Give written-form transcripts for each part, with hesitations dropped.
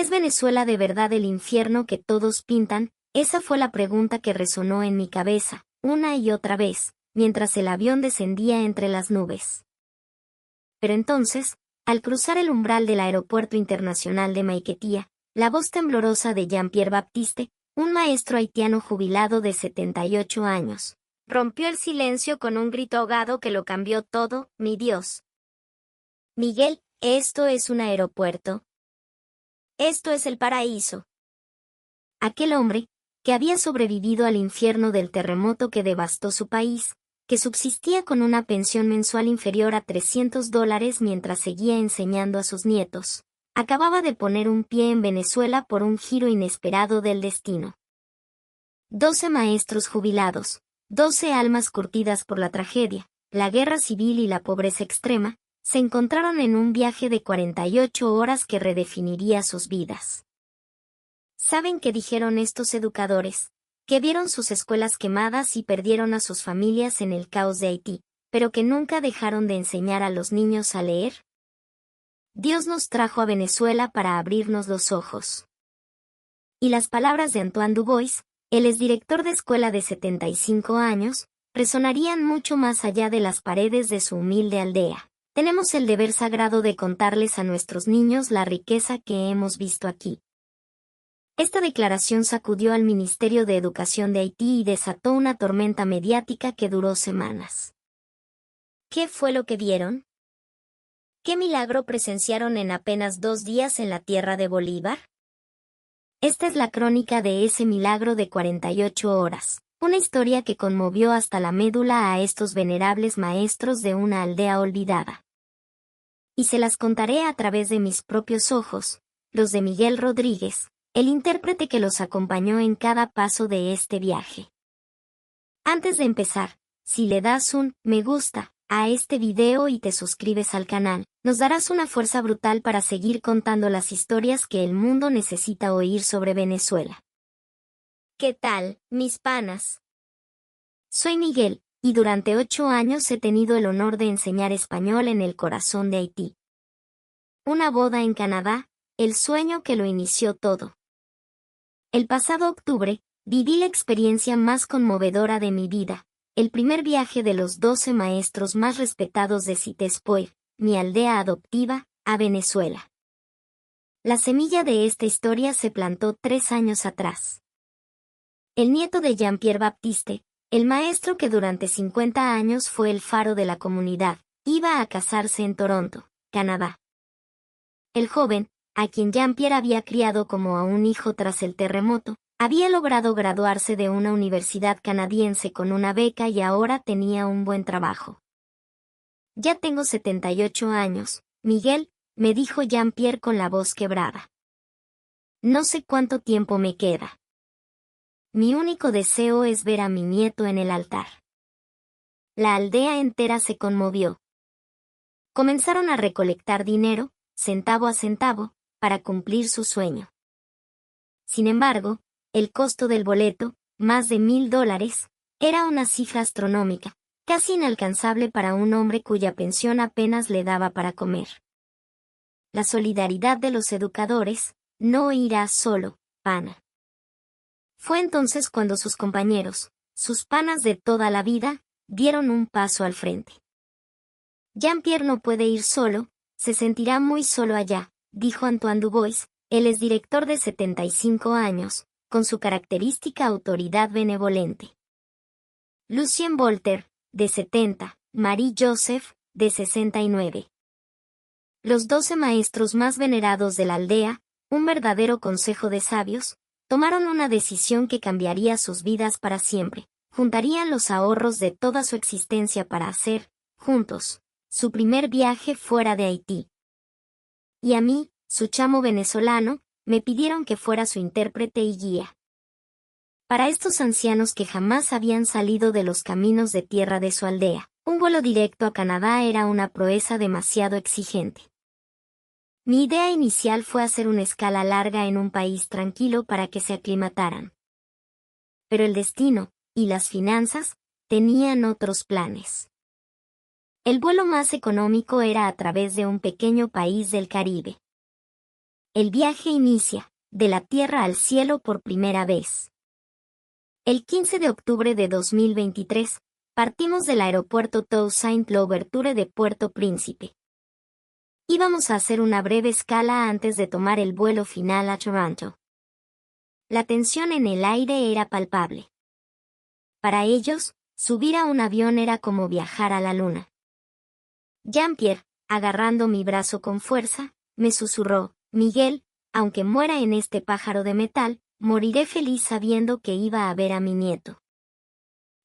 ¿Es Venezuela de verdad el infierno que todos pintan? Esa fue la pregunta que resonó en mi cabeza, una y otra vez, mientras el avión descendía entre las nubes. Pero entonces, al cruzar el umbral del Aeropuerto Internacional de Maiquetía, la voz temblorosa de Jean-Pierre Baptiste, un maestro haitiano jubilado de 78 años, rompió el silencio con un grito ahogado que lo cambió todo. ¡Mi Dios! Miguel, esto es un aeropuerto. Esto es el paraíso. Aquel hombre, que había sobrevivido al infierno del terremoto que devastó su país, que subsistía con una pensión mensual inferior a $300 mientras seguía enseñando a sus nietos, acababa de poner un pie en Venezuela por un giro inesperado del destino. 12 maestros jubilados, 12 almas curtidas por la tragedia, la guerra civil y la pobreza extrema, se encontraron en un viaje de 48 horas que redefiniría sus vidas. ¿Saben qué dijeron estos educadores? Que vieron sus escuelas quemadas y perdieron a sus familias en el caos de Haití, pero que nunca dejaron de enseñar a los niños a leer. Dios nos trajo a Venezuela para abrirnos los ojos. Y las palabras de Antoine Dubois, el exdirector de escuela de 75 años, resonarían mucho más allá de las paredes de su humilde aldea. Tenemos el deber sagrado de contarles a nuestros niños la riqueza que hemos visto aquí. Esta declaración sacudió al Ministerio de Educación de Haití y desató una tormenta mediática que duró semanas. ¿Qué fue lo que vieron? ¿Qué milagro presenciaron en apenas 2 días en la tierra de Bolívar? Esta es la crónica de ese milagro de 48 horas, una historia que conmovió hasta la médula a estos venerables maestros de una aldea olvidada. Y se las contaré a través de mis propios ojos, los de Miguel Rodríguez, el intérprete que los acompañó en cada paso de este viaje. Antes de empezar, si le das un me gusta a este video y te suscribes al canal, nos darás una fuerza brutal para seguir contando las historias que el mundo necesita oír sobre Venezuela. ¿Qué tal, mis panas? Soy Miguel, y durante 8 años he tenido el honor de enseñar español en el corazón de Haití. Una boda en Canadá, el sueño que lo inició todo. El pasado octubre, viví la experiencia más conmovedora de mi vida, el primer viaje de los 12 maestros más respetados de Citespoir, mi aldea adoptiva, a Venezuela. La semilla de esta historia se plantó 3 años atrás. El nieto de Jean-Pierre Baptiste, el maestro que durante 50 años fue el faro de la comunidad, iba a casarse en Toronto, Canadá. El joven, a quien Jean-Pierre había criado como a un hijo tras el terremoto, había logrado graduarse de una universidad canadiense con una beca y ahora tenía un buen trabajo. Ya tengo 78 años, Miguel, me dijo Jean-Pierre con la voz quebrada. No sé cuánto tiempo me queda. Mi único deseo es ver a mi nieto en el altar. La aldea entera se conmovió. Comenzaron a recolectar dinero, centavo a centavo, para cumplir su sueño. Sin embargo, el costo del boleto, más de $1,000, era una cifra astronómica, casi inalcanzable para un hombre cuya pensión apenas le daba para comer. La solidaridad de los educadores no irá solo, pana. Fue entonces cuando sus compañeros, sus panas de toda la vida, dieron un paso al frente. Jean-Pierre no puede ir solo, se sentirá muy solo allá, dijo Antoine Dubois, el exdirector de 75 años, con su característica autoridad benevolente. Lucien Volter, de 70, Marie Joseph, de 69. Los 12 maestros más venerados de la aldea, un verdadero consejo de sabios, tomaron una decisión que cambiaría sus vidas para siempre. Juntarían los ahorros de toda su existencia para hacer, juntos, su primer viaje fuera de Haití. Y a mí, su chamo venezolano, me pidieron que fuera su intérprete y guía. Para estos ancianos que jamás habían salido de los caminos de tierra de su aldea, un vuelo directo a Canadá era una proeza demasiado exigente. Mi idea inicial fue hacer una escala larga en un país tranquilo para que se aclimataran. Pero el destino, y las finanzas, tenían otros planes. El vuelo más económico era a través de un pequeño país del Caribe. El viaje inicia, de la tierra al cielo por primera vez. El 15 de octubre de 2023, partimos del aeropuerto Toussaint Louverture de Puerto Príncipe. Íbamos a hacer una breve escala antes de tomar el vuelo final a Toronto. La tensión en el aire era palpable. Para ellos, subir a un avión era como viajar a la luna. Jean-Pierre, agarrando mi brazo con fuerza, me susurró: Miguel, aunque muera en este pájaro de metal, moriré feliz sabiendo que iba a ver a mi nieto.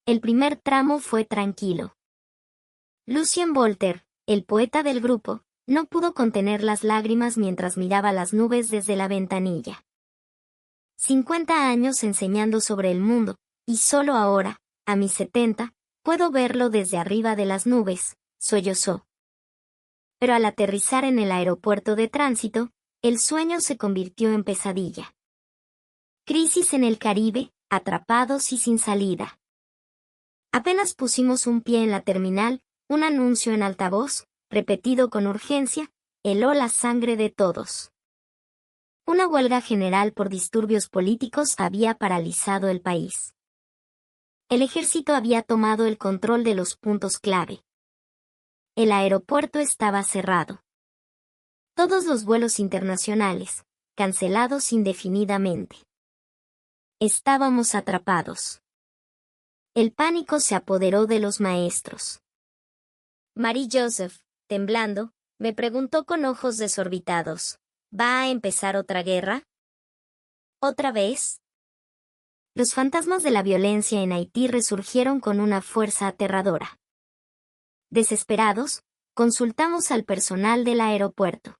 El primer tramo fue tranquilo. Lucien Volter, el poeta del grupo, no pudo contener las lágrimas mientras miraba las nubes desde la ventanilla. 50 años enseñando sobre el mundo, y solo ahora, a mis 70, puedo verlo desde arriba de las nubes, sollozó. Pero al aterrizar en el aeropuerto de tránsito, el sueño se convirtió en pesadilla. Crisis en el Caribe, atrapados y sin salida. Apenas pusimos un pie en la terminal, un anuncio en altavoz, repetido con urgencia, heló la sangre de todos. Una huelga general por disturbios políticos había paralizado el país. El ejército había tomado el control de los puntos clave. El aeropuerto estaba cerrado. Todos los vuelos internacionales, cancelados indefinidamente. Estábamos atrapados. El pánico se apoderó de los maestros. Marie-Joseph, temblando, me preguntó con ojos desorbitados: ¿va a empezar otra guerra? ¿Otra vez? Los fantasmas de la violencia en Haití resurgieron con una fuerza aterradora. Desesperados, consultamos al personal del aeropuerto.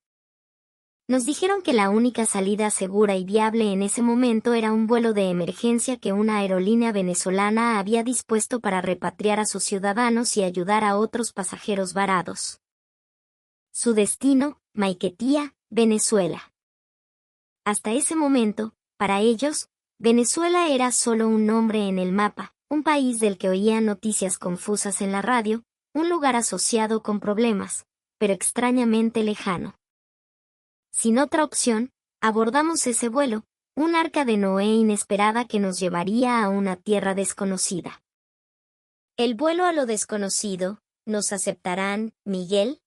Nos dijeron que la única salida segura y viable en ese momento era un vuelo de emergencia que una aerolínea venezolana había dispuesto para repatriar a sus ciudadanos y ayudar a otros pasajeros varados. Su destino, Maiquetía, Venezuela. Hasta ese momento, para ellos, Venezuela era solo un nombre en el mapa, un país del que oían noticias confusas en la radio, un lugar asociado con problemas, pero extrañamente lejano. Sin otra opción, abordamos ese vuelo, un arca de Noé inesperada que nos llevaría a una tierra desconocida. ¿El vuelo a lo desconocido, nos aceptarán, Miguel?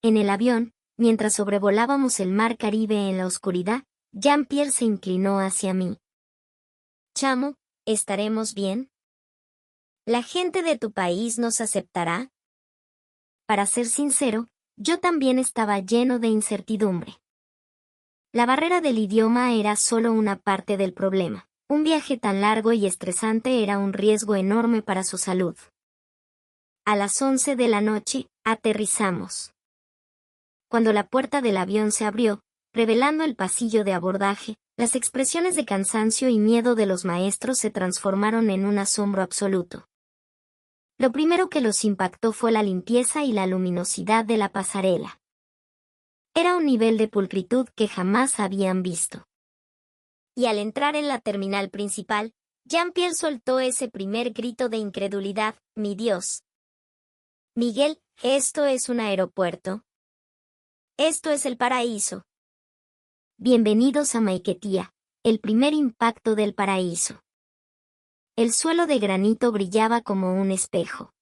En el avión, mientras sobrevolábamos el mar Caribe en la oscuridad, Jean-Pierre se inclinó hacia mí. Chamo, ¿estaremos bien? ¿La gente de tu país nos aceptará? Para ser sincero, yo también estaba lleno de incertidumbre. La barrera del idioma era solo una parte del problema. Un viaje tan largo y estresante era un riesgo enorme para su salud. A las 11 de la noche, aterrizamos. Cuando la puerta del avión se abrió, revelando el pasillo de abordaje, las expresiones de cansancio y miedo de los maestros se transformaron en un asombro absoluto. Lo primero que los impactó fue la limpieza y la luminosidad de la pasarela. Era un nivel de pulcritud que jamás habían visto. Y al entrar en la terminal principal, Jean-Pierre soltó ese primer grito de incredulidad: ¡Mi Dios! Miguel, ¿esto es un aeropuerto? Esto es el paraíso. Bienvenidos a Maiquetía, el primer impacto del paraíso. El suelo de granito brillaba como un espejo.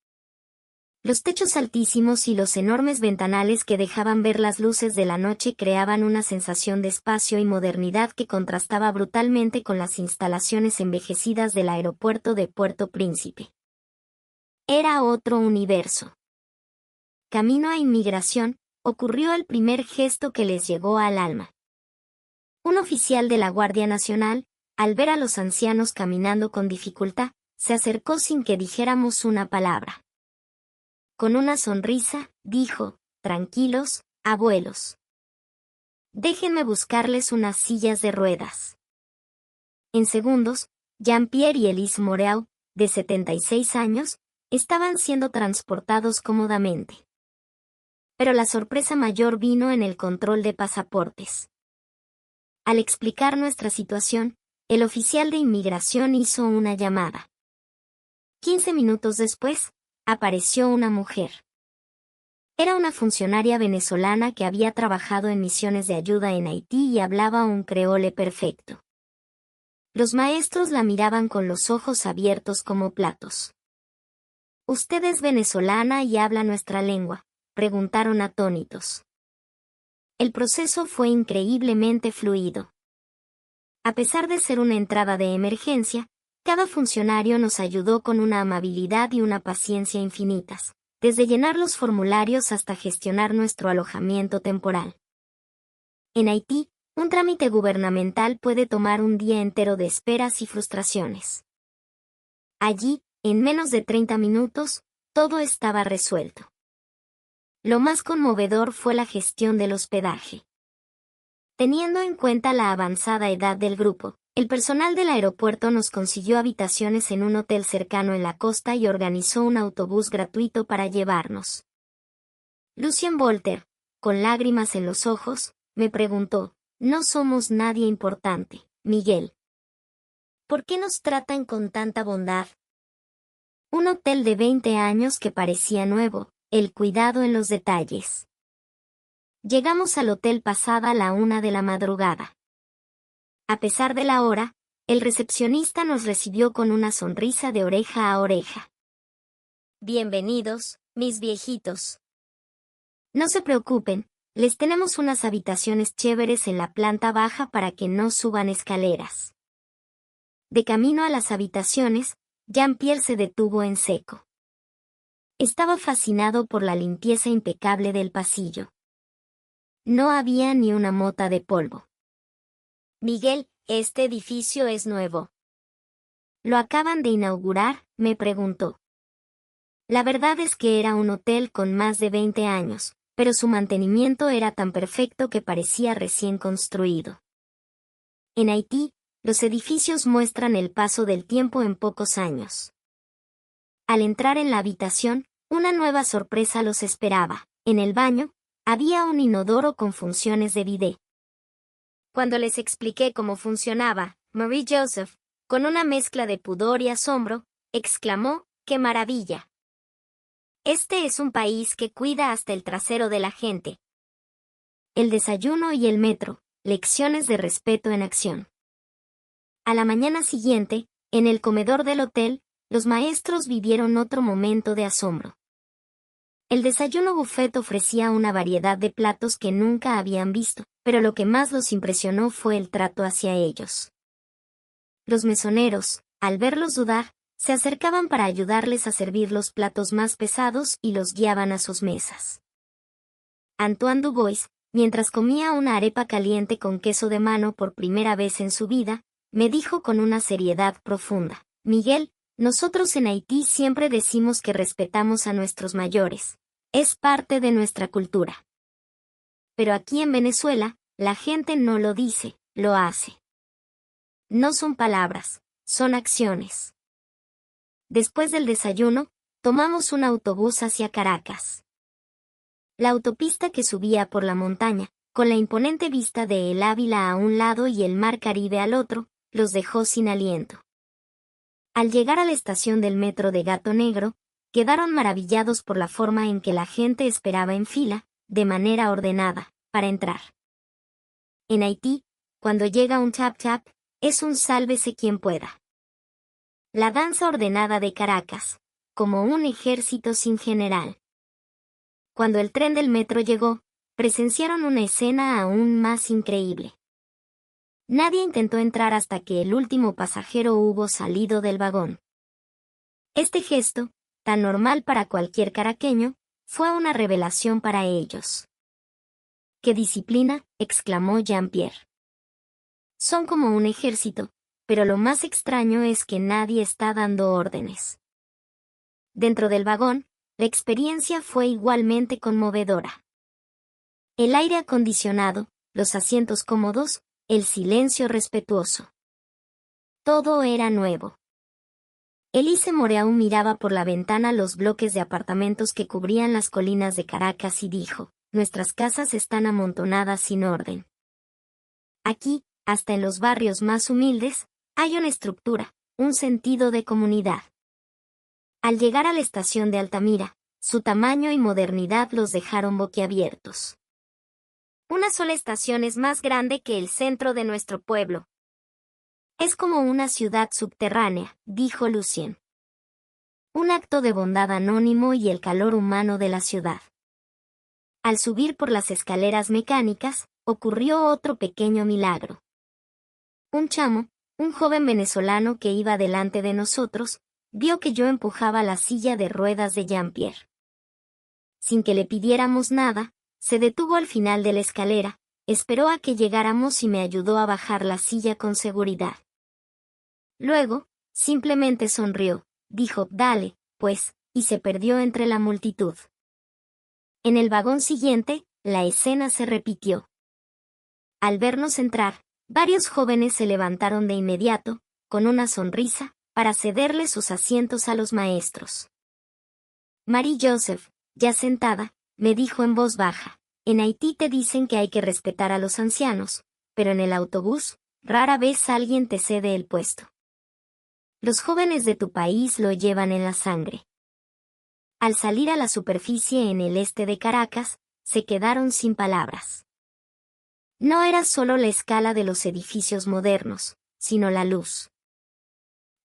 Los techos altísimos y los enormes ventanales que dejaban ver las luces de la noche creaban una sensación de espacio y modernidad que contrastaba brutalmente con las instalaciones envejecidas del aeropuerto de Puerto Príncipe. Era otro universo. Camino a inmigración, ocurrió el primer gesto que les llegó al alma. Un oficial de la Guardia Nacional, al ver a los ancianos caminando con dificultad, se acercó sin que dijéramos una palabra. Con una sonrisa, dijo: tranquilos, abuelos. Déjenme buscarles unas sillas de ruedas. En segundos, Jean-Pierre y Elise Moreau, de 76 años, estaban siendo transportados cómodamente. Pero la sorpresa mayor vino en el control de pasaportes. Al explicar nuestra situación, el oficial de inmigración hizo una llamada. 15 minutos después, apareció una mujer. Era una funcionaria venezolana que había trabajado en misiones de ayuda en Haití y hablaba un creole perfecto. Los maestros la miraban con los ojos abiertos como platos. «¿Usted es venezolana y habla nuestra lengua?», preguntaron atónitos. El proceso fue increíblemente fluido. A pesar de ser una entrada de emergencia, cada funcionario nos ayudó con una amabilidad y una paciencia infinitas, desde llenar los formularios hasta gestionar nuestro alojamiento temporal. En Haití, un trámite gubernamental puede tomar un día entero de esperas y frustraciones. Allí, en menos de 30 minutos, todo estaba resuelto. Lo más conmovedor fue la gestión del hospedaje. Teniendo en cuenta la avanzada edad del grupo, el personal del aeropuerto nos consiguió habitaciones en un hotel cercano en la costa y organizó un autobús gratuito para llevarnos. Lucien Volter, con lágrimas en los ojos, me preguntó: «No somos nadie importante, Miguel. ¿Por qué nos tratan con tanta bondad?». Un hotel de 20 años que parecía nuevo, el cuidado en los detalles. Llegamos al hotel pasada la 1 de la madrugada. A pesar de la hora, el recepcionista nos recibió con una sonrisa de oreja a oreja. «Bienvenidos, mis viejitos. No se preocupen, les tenemos unas habitaciones chéveres en la planta baja para que no suban escaleras». De camino a las habitaciones, Jean-Pierre se detuvo en seco. Estaba fascinado por la limpieza impecable del pasillo. No había ni una mota de polvo. «Miguel, este edificio es nuevo». «¿Lo acaban de inaugurar?», me preguntó. La verdad es que era un hotel con más de 20 años, pero su mantenimiento era tan perfecto que parecía recién construido. En Haití, los edificios muestran el paso del tiempo en pocos años. Al entrar en la habitación, una nueva sorpresa los esperaba. En el baño, había un inodoro con funciones de bidé. Cuando les expliqué cómo funcionaba, Marie Joseph, con una mezcla de pudor y asombro, exclamó: «¡Qué maravilla! Este es un país que cuida hasta el trasero de la gente». El desayuno y el metro, lecciones de respeto en acción. A la mañana siguiente, en el comedor del hotel, los maestros vivieron otro momento de asombro. El desayuno buffet ofrecía una variedad de platos que nunca habían visto, pero lo que más los impresionó fue el trato hacia ellos. Los mesoneros, al verlos dudar, se acercaban para ayudarles a servir los platos más pesados y los guiaban a sus mesas. Antoine Dubois, mientras comía una arepa caliente con queso de mano por primera vez en su vida, me dijo con una seriedad profunda: «Miguel, nosotros en Haití siempre decimos que respetamos a nuestros mayores. Es parte de nuestra cultura. Pero aquí en Venezuela, la gente no lo dice, lo hace. No son palabras, son acciones». Después del desayuno, tomamos un autobús hacia Caracas. La autopista que subía por la montaña, con la imponente vista de El Ávila a un lado y el mar Caribe al otro, los dejó sin aliento. Al llegar a la estación del metro de Gato Negro, quedaron maravillados por la forma en que la gente esperaba en fila, de manera ordenada, para entrar. En Haití, cuando llega un tap-tap, es un sálvese quien pueda. La danza ordenada de Caracas, como un ejército sin general. Cuando el tren del metro llegó, presenciaron una escena aún más increíble. Nadie intentó entrar hasta que el último pasajero hubo salido del vagón. Este gesto, tan normal para cualquier caraqueño, fue una revelación para ellos. «¡Qué disciplina!», exclamó Jean-Pierre. «Son como un ejército, pero lo más extraño es que nadie está dando órdenes». Dentro del vagón, la experiencia fue igualmente conmovedora. El aire acondicionado, los asientos cómodos, el silencio respetuoso. Todo era nuevo. Elise Moreau miraba por la ventana los bloques de apartamentos que cubrían las colinas de Caracas y dijo: «Nuestras casas están amontonadas sin orden. Aquí, hasta en los barrios más humildes, hay una estructura, un sentido de comunidad». Al llegar a la estación de Altamira, Su tamaño y modernidad los dejaron boquiabiertos. Una sola estación es más grande que el centro de nuestro pueblo. Es como una ciudad subterránea, dijo Lucien. Un acto de bondad anónimo y el calor humano de la ciudad. Al subir por las escaleras mecánicas, ocurrió otro pequeño milagro. Un chamo, un joven venezolano que iba delante de nosotros, vio que yo empujaba la silla de ruedas de Jean-Pierre. Sin que le pidiéramos nada, se detuvo al final de la escalera, esperó a que llegáramos y me ayudó a bajar la silla con seguridad. Luego, simplemente sonrió, dijo, dale, pues, y se perdió entre la multitud. En el vagón siguiente, la escena se repitió. Al vernos entrar, varios jóvenes se levantaron de inmediato, con una sonrisa, para cederle sus asientos a los maestros. Marie Joseph, ya sentada, me dijo en voz baja, en Haití te dicen que hay que respetar a los ancianos, pero en el autobús, rara vez alguien te cede el puesto. Los jóvenes de tu país lo llevan en la sangre. Al salir a la superficie en el este de Caracas, se quedaron sin palabras. No era solo la escala de los edificios modernos, sino la luz.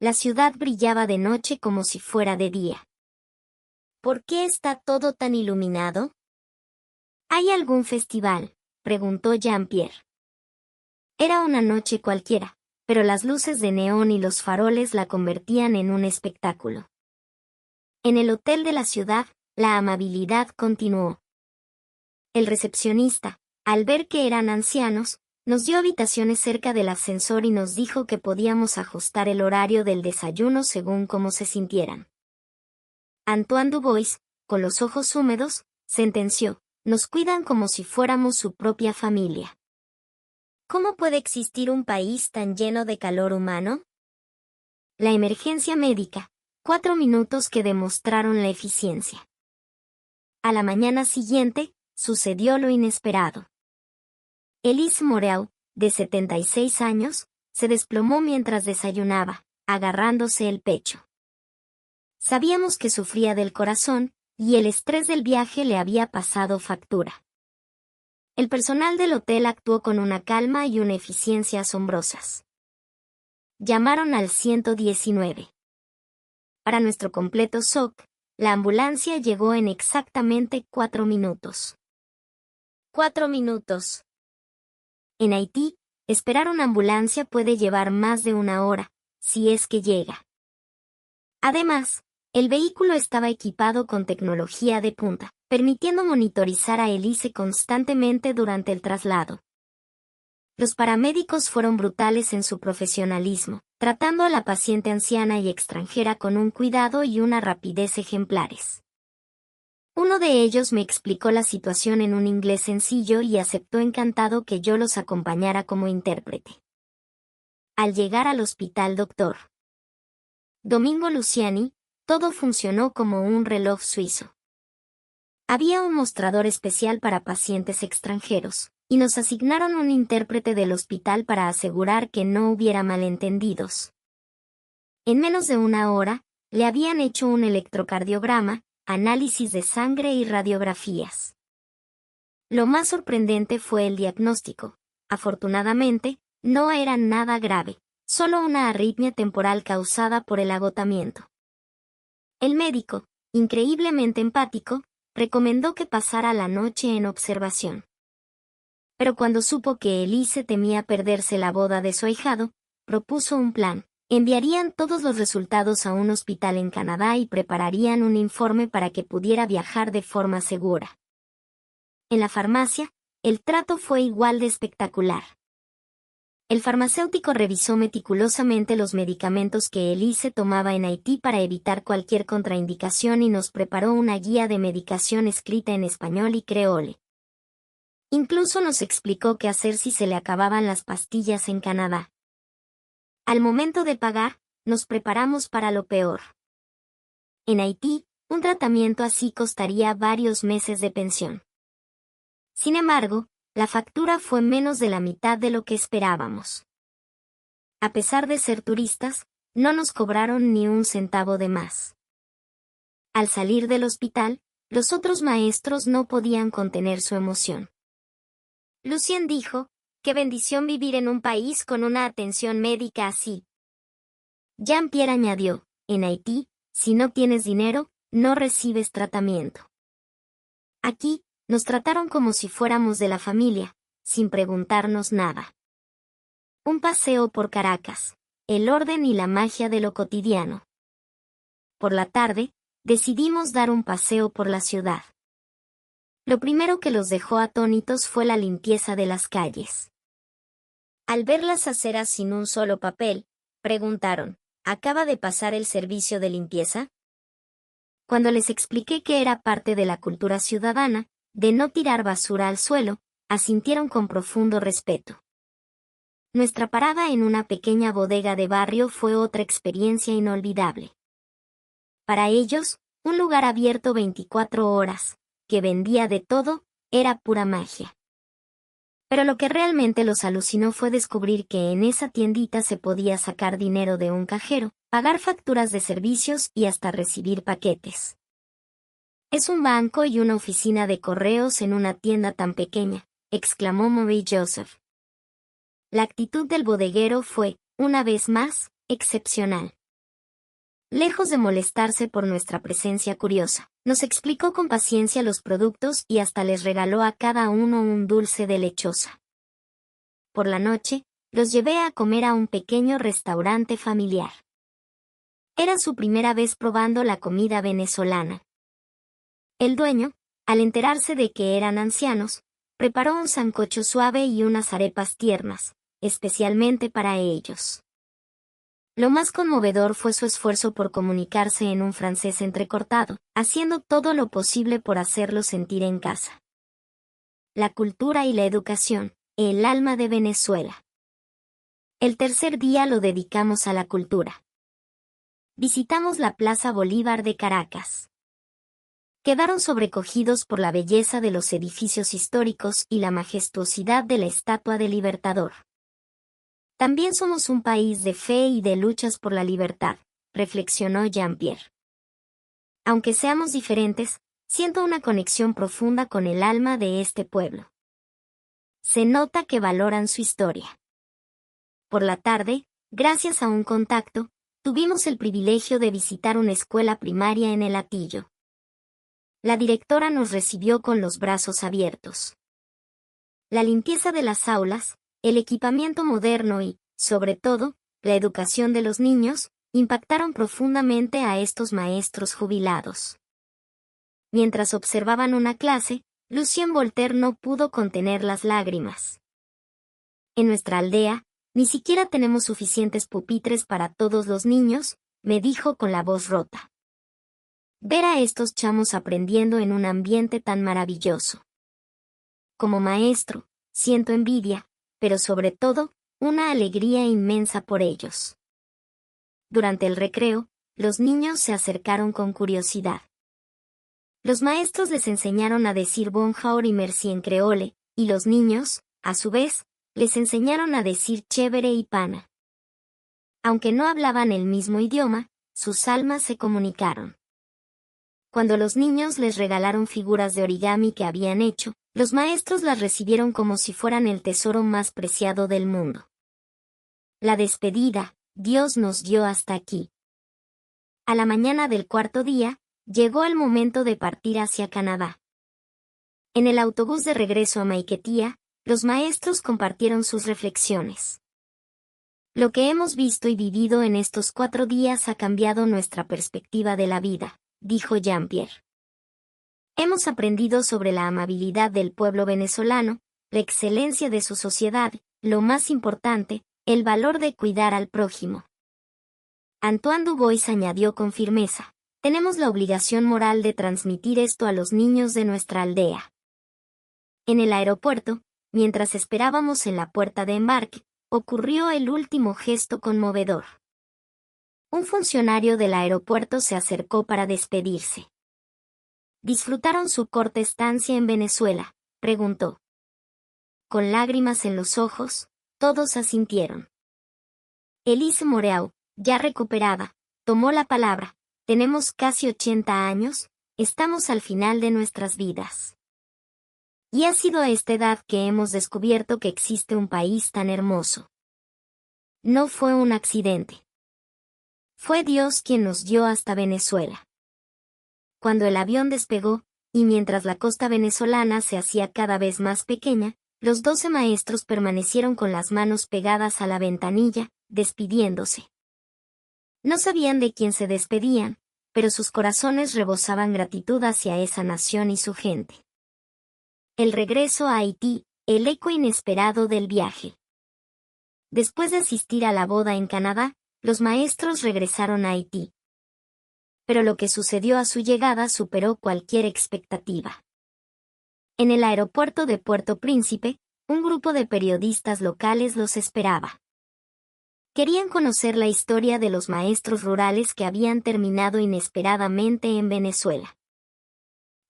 La ciudad brillaba de noche como si fuera de día. ¿Por qué está todo tan iluminado? ¿Hay algún festival?, preguntó Jean-Pierre. Era una noche cualquiera, pero las luces de neón y los faroles la convertían en un espectáculo. En el hotel de la ciudad, la amabilidad continuó. El recepcionista, al ver que eran ancianos, nos dio habitaciones cerca del ascensor y nos dijo que podíamos ajustar el horario del desayuno según cómo se sintieran. Antoine Dubois, con los ojos húmedos, sentenció, nos cuidan como si fuéramos su propia familia. ¿Cómo puede existir un país tan lleno de calor humano? La emergencia médica, 4 minutos que demostraron la eficiencia. A la mañana siguiente, sucedió lo inesperado. Elise Moreau, de 76 años, se desplomó mientras desayunaba, agarrándose el pecho. Sabíamos que sufría del corazón, y el estrés del viaje le había pasado factura. El personal del hotel actuó con una calma y una eficiencia asombrosas. Llamaron al 119. Para nuestro completo shock, la ambulancia llegó en exactamente 4 minutos. 4 minutos. En Haití, esperar una ambulancia puede llevar más de 1 hora, si es que llega. Además, el vehículo estaba equipado con tecnología de punta, permitiendo monitorizar a Elise constantemente durante el traslado. Los paramédicos fueron brutales en su profesionalismo, tratando a la paciente anciana y extranjera con un cuidado y una rapidez ejemplares. Uno de ellos me explicó la situación en un inglés sencillo y aceptó encantado que yo los acompañara como intérprete. Al llegar al hospital Dr. Domingo Luciani, todo funcionó como un reloj suizo. Había un mostrador especial para pacientes extranjeros, y nos asignaron un intérprete del hospital para asegurar que no hubiera malentendidos. En menos de 1 hora, le habían hecho un electrocardiograma, análisis de sangre y radiografías. Lo más sorprendente fue el diagnóstico. Afortunadamente, no era nada grave, solo una arritmia temporal causada por el agotamiento. El médico, increíblemente empático, recomendó que pasara la noche en observación. Pero cuando supo que Elise temía perderse la boda de su ahijado, propuso un plan. Enviarían todos los resultados a un hospital en Canadá y prepararían un informe para que pudiera viajar de forma segura. En la farmacia, el trato fue igual de espectacular. El farmacéutico revisó meticulosamente los medicamentos que Elise tomaba en Haití para evitar cualquier contraindicación y nos preparó una guía de medicación escrita en español y creole. Incluso nos explicó qué hacer si se le acababan las pastillas en Canadá. Al momento de pagar, nos preparamos para lo peor. En Haití, un tratamiento así costaría varios meses de pensión. Sin embargo, la factura fue menos de la mitad de lo que esperábamos. A pesar de ser turistas, no nos cobraron ni un centavo de más. Al salir del hospital, Los otros maestros no podían contener su emoción. Lucien dijo, qué bendición vivir en un país con una atención médica así. Jean-Pierre añadió, en Haití, si no tienes dinero, no recibes tratamiento. Aquí, nos trataron como si fuéramos de la familia, sin preguntarnos nada. Un paseo por Caracas, el orden y la magia de lo cotidiano. Por la tarde, decidimos dar un paseo por la ciudad. Lo primero que los dejó atónitos fue la limpieza de las calles. Al ver las aceras sin un solo papel, preguntaron, ¿acaba de pasar el servicio de limpieza? Cuando les expliqué que era parte de la cultura ciudadana, de no tirar basura al suelo, asintieron con profundo respeto. Nuestra parada en una pequeña bodega de barrio fue otra experiencia inolvidable. Para ellos, un lugar abierto 24 horas, que vendía de todo, era pura magia. Pero lo que realmente los alucinó fue descubrir que en esa tiendita se podía sacar dinero de un cajero, pagar facturas de servicios y hasta recibir paquetes. Es un banco y una oficina de correos en una tienda tan pequeña, exclamó Marie Joseph. La actitud del bodeguero fue, una vez más, excepcional. Lejos de molestarse por nuestra presencia curiosa, nos explicó con paciencia los productos y hasta les regaló a cada uno un dulce de lechosa. Por la noche, los llevé a comer a un pequeño restaurante familiar. Era su primera vez probando la comida venezolana. El dueño, al enterarse de que eran ancianos, preparó un sancocho suave y unas arepas tiernas, especialmente para ellos. Lo más conmovedor fue su esfuerzo por comunicarse en un francés entrecortado, haciendo todo lo posible por hacerlo sentir en casa. La cultura y la educación, el alma de Venezuela. El tercer día lo dedicamos a la cultura. Visitamos la Plaza Bolívar de Caracas. Quedaron sobrecogidos por la belleza de los edificios históricos y la majestuosidad de la Estatua del Libertador. También somos un país de fe y de luchas por la libertad, reflexionó Jean-Pierre. Aunque seamos diferentes, siento una conexión profunda con el alma de este pueblo. Se nota que valoran su historia. Por la tarde, gracias a un contacto, tuvimos el privilegio de visitar una escuela primaria en El Hatillo. La directora nos recibió con los brazos abiertos. La limpieza de las aulas, el equipamiento moderno y, sobre todo, la educación de los niños, impactaron profundamente a estos maestros jubilados. Mientras observaban una clase, Lucien Voltaire no pudo contener las lágrimas. En nuestra aldea, ni siquiera tenemos suficientes pupitres para todos los niños, me dijo con la voz rota. Ver a estos chamos aprendiendo en un ambiente tan maravilloso. Como maestro, siento envidia, pero sobre todo, una alegría inmensa por ellos. Durante el recreo, los niños se acercaron con curiosidad. Los maestros les enseñaron a decir bonjour y merci en creole, y los niños, a su vez, les enseñaron a decir chévere y pana. Aunque no hablaban el mismo idioma, sus almas se comunicaron. Cuando los niños les regalaron figuras de origami que habían hecho, los maestros las recibieron como si fueran el tesoro más preciado del mundo. La despedida, Dios nos dio hasta aquí. A la mañana del cuarto día, llegó el momento de partir hacia Canadá. En el autobús de regreso a Maiquetía, los maestros compartieron sus reflexiones. Lo que hemos visto y vivido en estos 4 días ha cambiado nuestra perspectiva de la vida, dijo Jean-Pierre. Hemos aprendido sobre la amabilidad del pueblo venezolano, la excelencia de su sociedad, lo más importante, el valor de cuidar al prójimo. Antoine Dubois añadió con firmeza, tenemos la obligación moral de transmitir esto a los niños de nuestra aldea. En el aeropuerto, mientras esperábamos en la puerta de embarque, ocurrió el último gesto conmovedor. Un funcionario del aeropuerto se acercó para despedirse. ¿Disfrutaron su corta estancia en Venezuela?, preguntó. Con lágrimas en los ojos, todos asintieron. Elise Moreau, ya recuperada, tomó la palabra. Tenemos casi 80 años, estamos al final de nuestras vidas. Y ha sido a esta edad que hemos descubierto que existe un país tan hermoso. No fue un accidente. Fue Dios quien nos dio hasta Venezuela. Cuando el avión despegó, y mientras la costa venezolana se hacía cada vez más pequeña, los 12 maestros permanecieron con las manos pegadas a la ventanilla, despidiéndose. No sabían de quién se despedían, pero sus corazones rebosaban gratitud hacia esa nación y su gente. El regreso a Haití, el eco inesperado del viaje. Después de asistir a la boda en Canadá, los maestros regresaron a Haití. Pero lo que sucedió a su llegada superó cualquier expectativa. En el aeropuerto de Puerto Príncipe, un grupo de periodistas locales los esperaba. Querían conocer la historia de los maestros rurales que habían terminado inesperadamente en Venezuela.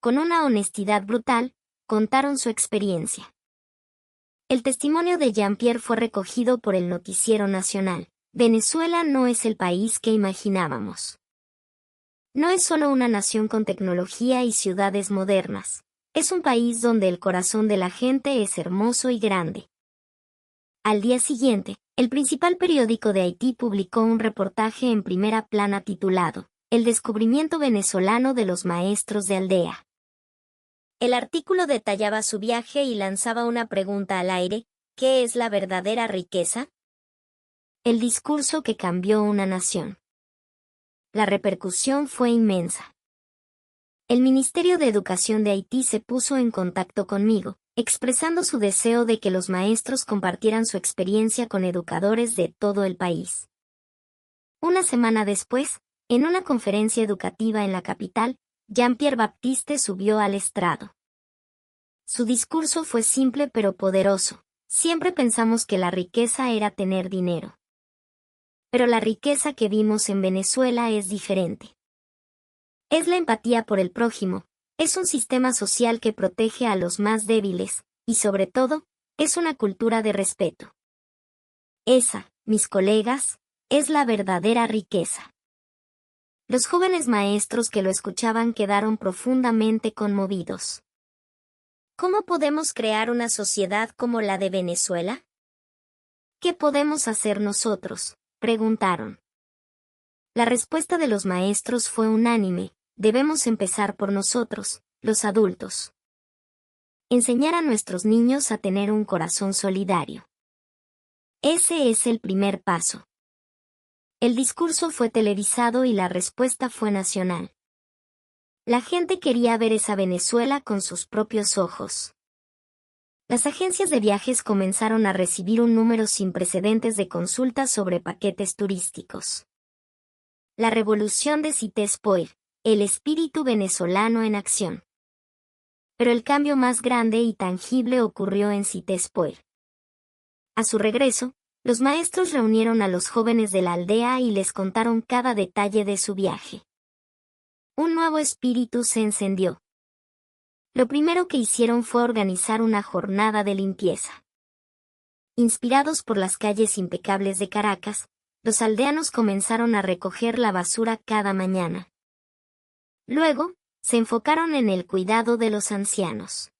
Con una honestidad brutal, contaron su experiencia. El testimonio de Jean-Pierre fue recogido por el Noticiero Nacional. Venezuela no es el país que imaginábamos. No es solo una nación con tecnología y ciudades modernas. Es un país donde el corazón de la gente es hermoso y grande. Al día siguiente, el principal periódico de Haití publicó un reportaje en primera plana titulado El descubrimiento venezolano de los maestros de aldea. El artículo detallaba su viaje y lanzaba una pregunta al aire: ¿qué es la verdadera riqueza? El discurso que cambió una nación. La repercusión fue inmensa. El Ministerio de Educación de Haití se puso en contacto conmigo, expresando su deseo de que los maestros compartieran su experiencia con educadores de todo el país. Una semana después, en una conferencia educativa en la capital, Jean-Pierre Baptiste subió al estrado. Su discurso fue simple pero poderoso. Siempre pensamos que la riqueza era tener dinero. Pero la riqueza que vimos en Venezuela es diferente. Es la empatía por el prójimo, es un sistema social que protege a los más débiles, y sobre todo, es una cultura de respeto. Esa, mis colegas, es la verdadera riqueza. Los jóvenes maestros que lo escuchaban quedaron profundamente conmovidos. ¿Cómo podemos crear una sociedad como la de Venezuela? ¿Qué podemos hacer nosotros?, preguntaron. La respuesta de los maestros fue unánime: debemos empezar por nosotros, los adultos. Enseñar a nuestros niños a tener un corazón solidario. Ese es el primer paso. El discurso fue televisado y la respuesta fue nacional. La gente quería ver esa Venezuela con sus propios ojos. Las agencias de viajes comenzaron a recibir un número sin precedentes de consultas sobre paquetes turísticos. La revolución de Citespoir, el espíritu venezolano en acción. Pero el cambio más grande y tangible ocurrió en Citespoir. A su regreso, los maestros reunieron a los jóvenes de la aldea y les contaron cada detalle de su viaje. Un nuevo espíritu se encendió. Lo primero que hicieron fue organizar una jornada de limpieza. Inspirados por las calles impecables de Caracas, los aldeanos comenzaron a recoger la basura cada mañana. Luego, se enfocaron en el cuidado de los ancianos.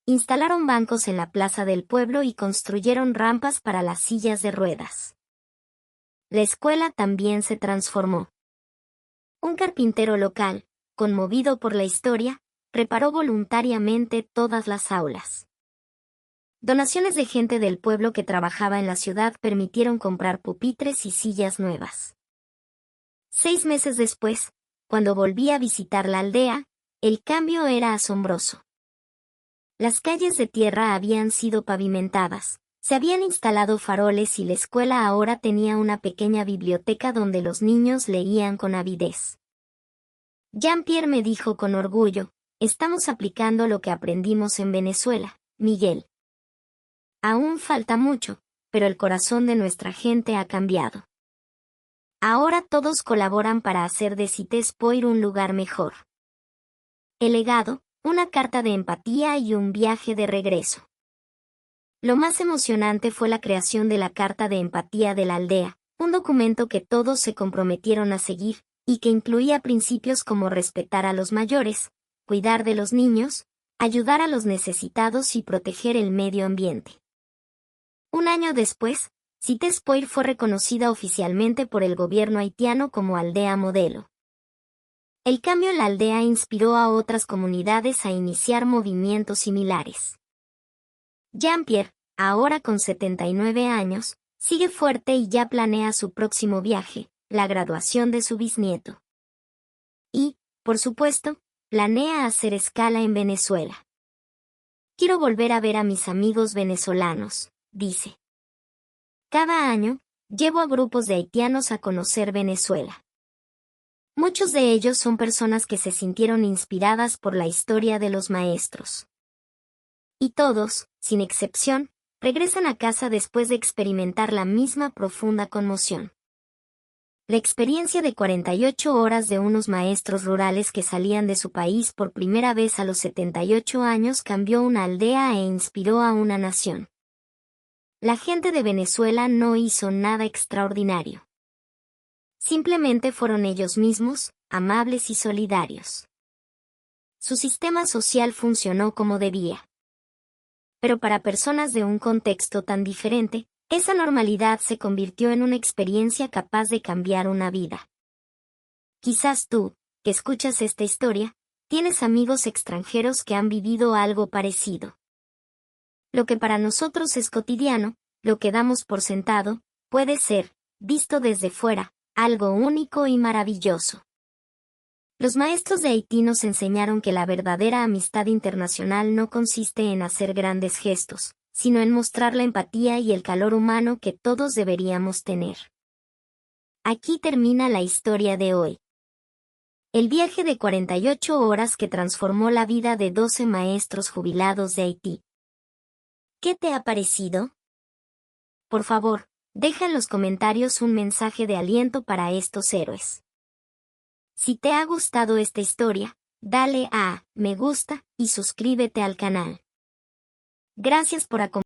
Instalaron bancos en la plaza del pueblo y construyeron rampas para las sillas de ruedas. La escuela también se transformó. Un carpintero local, conmovido por la historia, reparó voluntariamente todas las aulas. Donaciones de gente del pueblo que trabajaba en la ciudad permitieron comprar pupitres y sillas nuevas. 6 meses después, cuando volví a visitar la aldea, el cambio era asombroso. Las calles de tierra habían sido pavimentadas, se habían instalado faroles y la escuela ahora tenía una pequeña biblioteca donde los niños leían con avidez. Jean-Pierre me dijo con orgullo: estamos aplicando lo que aprendimos en Venezuela, Miguel. Aún falta mucho, pero el corazón de nuestra gente ha cambiado. Ahora todos colaboran para hacer de Citespoir un lugar mejor. El legado, una carta de empatía y un viaje de regreso. Lo más emocionante fue la creación de la Carta de Empatía de la Aldea, un documento que todos se comprometieron a seguir, y que incluía principios como respetar a los mayores, cuidar de los niños, ayudar a los necesitados y proteger el medio ambiente. Un año después, Sitespoir fue reconocida oficialmente por el gobierno haitiano como aldea modelo. El cambio en la aldea inspiró a otras comunidades a iniciar movimientos similares. Jean-Pierre, ahora con 79 años, sigue fuerte y ya planea su próximo viaje, la graduación de su bisnieto. Y, por supuesto, planea hacer escala en Venezuela. Quiero volver a ver a mis amigos venezolanos, dice. Cada año, llevo a grupos de haitianos a conocer Venezuela. Muchos de ellos son personas que se sintieron inspiradas por la historia de los maestros. Y todos, sin excepción, regresan a casa después de experimentar la misma profunda conmoción. La experiencia de 48 horas de unos maestros rurales que salían de su país por primera vez a los 78 años cambió una aldea e inspiró a una nación. La gente de Venezuela no hizo nada extraordinario. Simplemente fueron ellos mismos, amables y solidarios. Su sistema social funcionó como debía. Pero para personas de un contexto tan diferente, esa normalidad se convirtió en una experiencia capaz de cambiar una vida. Quizás tú, que escuchas esta historia, tienes amigos extranjeros que han vivido algo parecido. Lo que para nosotros es cotidiano, lo que damos por sentado, puede ser, visto desde fuera, algo único y maravilloso. Los maestros de Haití nos enseñaron que la verdadera amistad internacional no consiste en hacer grandes gestos, sino en mostrar la empatía y el calor humano que todos deberíamos tener. Aquí termina la historia de hoy. El viaje de 48 horas que transformó la vida de 12 maestros jubilados de Haití. ¿Qué te ha parecido? Por favor, deja en los comentarios un mensaje de aliento para estos héroes. Si te ha gustado esta historia, dale a me gusta y suscríbete al canal. Gracias por acompañarnos.